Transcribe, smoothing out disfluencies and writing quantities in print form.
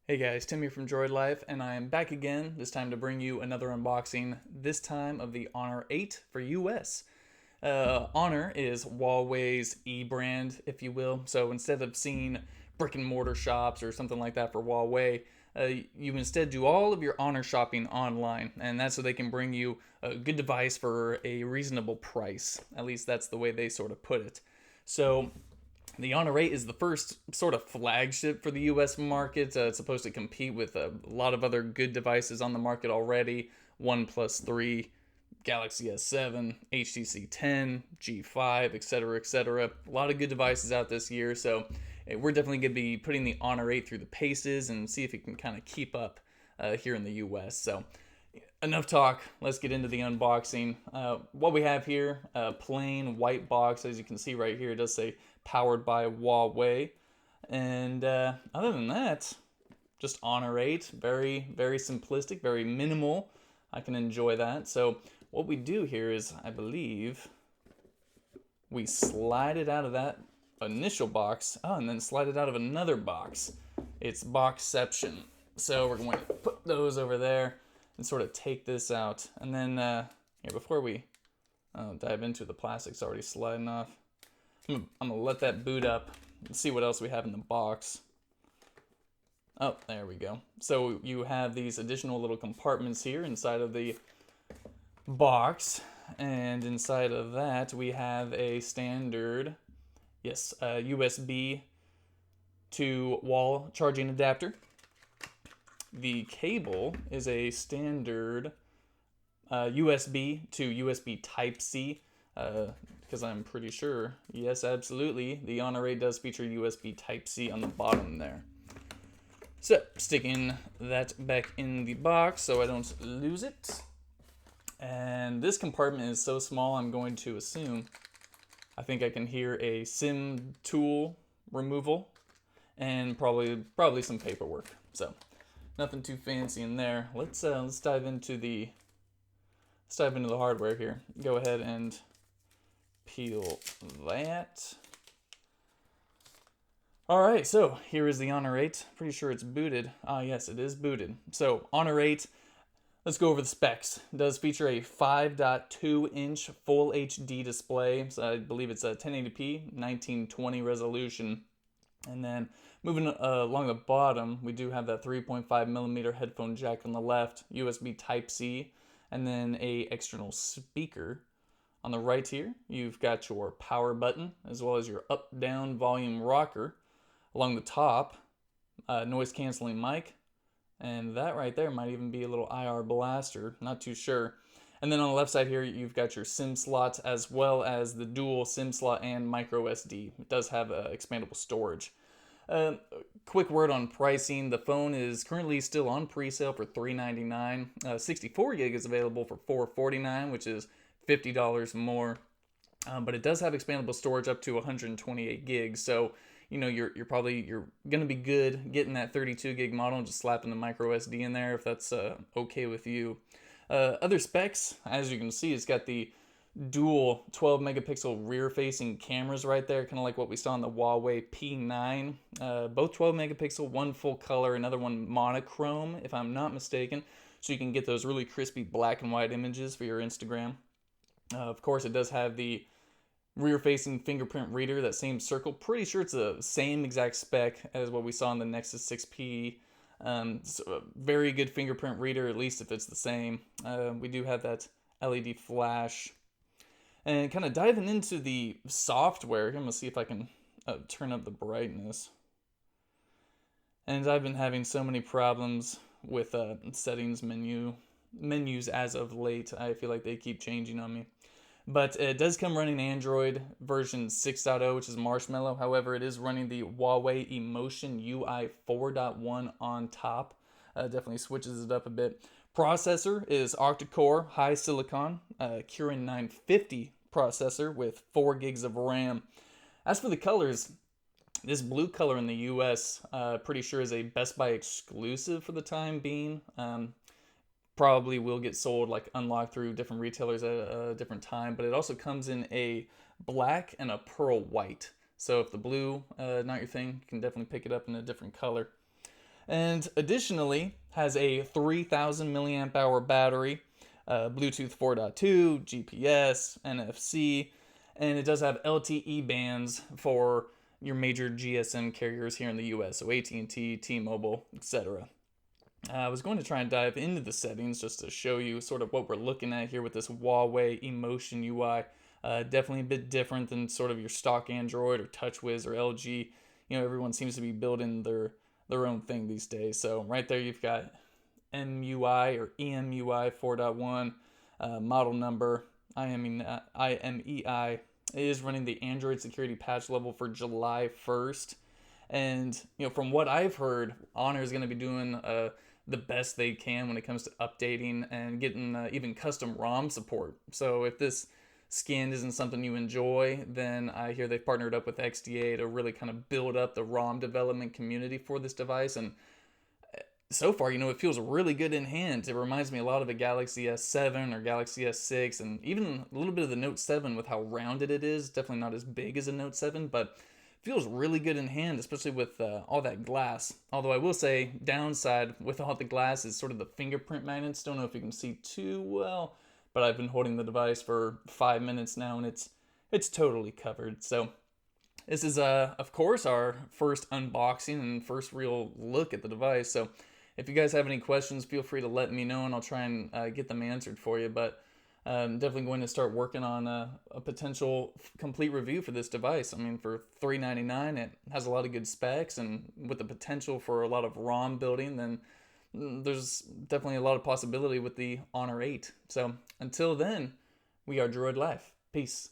Hey guys, Tim here from Droid Life, and I am back again, this time to bring you another unboxing, this time of the Honor 8 for US. Honor is Huawei's e-brand, if you will, so instead of seeing brick and mortar shops or something like that for Huawei, you instead do all of your Honor shopping online, and that's so they can bring you a good device for a reasonable price. At least that's the way they sort of put it. So the Honor 8 is the first sort of flagship for the US market. It's supposed to compete with a lot of other good devices on the market already: OnePlus 3, Galaxy S7, HTC 10, G5, etc., etc. A lot of good devices out this year, so we're definitely going to be putting the Honor 8 through the paces and see if it can kind of keep up here in the US. So enough talk. Let's get into the unboxing. What we have here, a plain white box. As you can see right here, it does say powered by Huawei. And other than that, just Honor 8. Very, very simplistic, very minimal. I can enjoy that. So what we do here is, I believe, we slide it out of that initial box. Oh, and then slide it out of another box. It's boxception. So we're going to put those over there and sort of take this out. And then, here, before we dive into the plastic's already sliding off, I'm gonna let that boot up and see what else we have in the box. Oh, there we go. So you have these additional little compartments here inside of the box. And inside of that, we have a standard, USB to wall charging adapter. The cable is a standard USB to USB Type-C, because I'm pretty sure, yes, absolutely, the Honor 8 does feature USB Type-C on the bottom there. So, sticking that back in the box so I don't lose it. And this compartment is so small, I'm going to assume, I think I can hear a SIM tool removal and probably some paperwork. So, nothing too fancy in there. Let's dive into the hardware here. Go ahead and peel that. All right, so here is the Honor 8. Pretty sure it's booted. Ah, yes, it is booted. So Honor 8. Let's go over the specs. It does feature a 5.2-inch Full HD display. So I believe it's a 1080p, 1920 resolution. And then moving along the bottom, we do have that 3.5 millimeter headphone jack on the left, USB Type-C, and then a external speaker. On the right here, you've got your power button, as well as your up-down volume rocker. Along the top, noise-canceling mic, and that right there might even be a little IR blaster, not too sure. And then on the left side here, you've got your SIM slot, as well as the dual SIM slot and micro SD. It does have expandable storage. Quick word on pricing. The phone is currently still on pre-sale for $399. 64 gig is available for $449, which is $50 more. But it does have expandable storage up to 128 gigs. So you're gonna be good getting that 32 gig model and just slapping the micro SD in there if that's okay with you. Other specs, as you can see, it's got the dual 12 megapixel rear facing cameras right there, kind of like what we saw in the Huawei P9. Both 12 megapixel, one full color, another one monochrome, if I'm not mistaken, so you can get those really crispy black and white images for your Instagram. Of course, it does have the rear-facing fingerprint reader, that same circle. Pretty sure it's the same exact spec as what we saw in the Nexus 6P. So a very good fingerprint reader, at least if it's the same. We do have that LED flash. And kind of diving into the software, I'm going to see if I can turn up the brightness. And I've been having so many problems with settings menus as of late. I feel like they keep changing on me. But it does come running Android version 6.0, which is Marshmallow. However, it is running the Huawei Emotion UI 4.1 on top. Definitely switches it up a bit. Processor is octa-core high silicon Kirin 950 processor with 4 gigs of RAM. As for the colors, this blue color in the US, pretty sure is a Best Buy exclusive for the time being. Probably will get sold, like unlocked through different retailers at a different time, but it also comes in a black and a pearl white. So if the blue not your thing, you can definitely pick it up in a different color. And additionally has a 3000 milliamp hour battery, Bluetooth 4.2, GPS, NFC, and it does have LTE bands for your major GSM carriers here in the US, so AT&T, T-Mobile, etc. I was going to try and dive into the settings just to show you sort of what we're looking at here with this Huawei Emotion UI. Definitely a bit different than sort of your stock Android or TouchWiz or LG. You know, everyone seems to be building their own thing these days. So right there you've got MUI or EMUI 4.1, model number, IMEI is running the Android security patch level for July 1st. And, you know, from what I've heard, Honor is going to be doing the best they can when it comes to updating and getting even custom ROM support. So if this skin isn't something you enjoy, then I hear they've partnered up with XDA to really kind of build up the ROM development community for this device. And so far, you know, it feels really good in hand. It reminds me a lot of the Galaxy S7 or Galaxy S6, and even a little bit of the Note 7 with how rounded it is. Definitely not as big as a Note 7, but feels really good in hand, especially with all that glass. Although I will say, downside with all the glass is sort of the fingerprint magnets. Don't know if you can see too well, but I've been holding the device for 5 minutes now, and it's totally covered. So this is, of course, our first unboxing and first real look at the device. So if you guys have any questions, feel free to let me know, and I'll try and get them answered for you. But I'm definitely going to start working on a potential complete review for this device. I mean, for $399, it has a lot of good specs, and with the potential for a lot of ROM building, then there's definitely a lot of possibility with the Honor 8. So until then, we are Droid Life. Peace.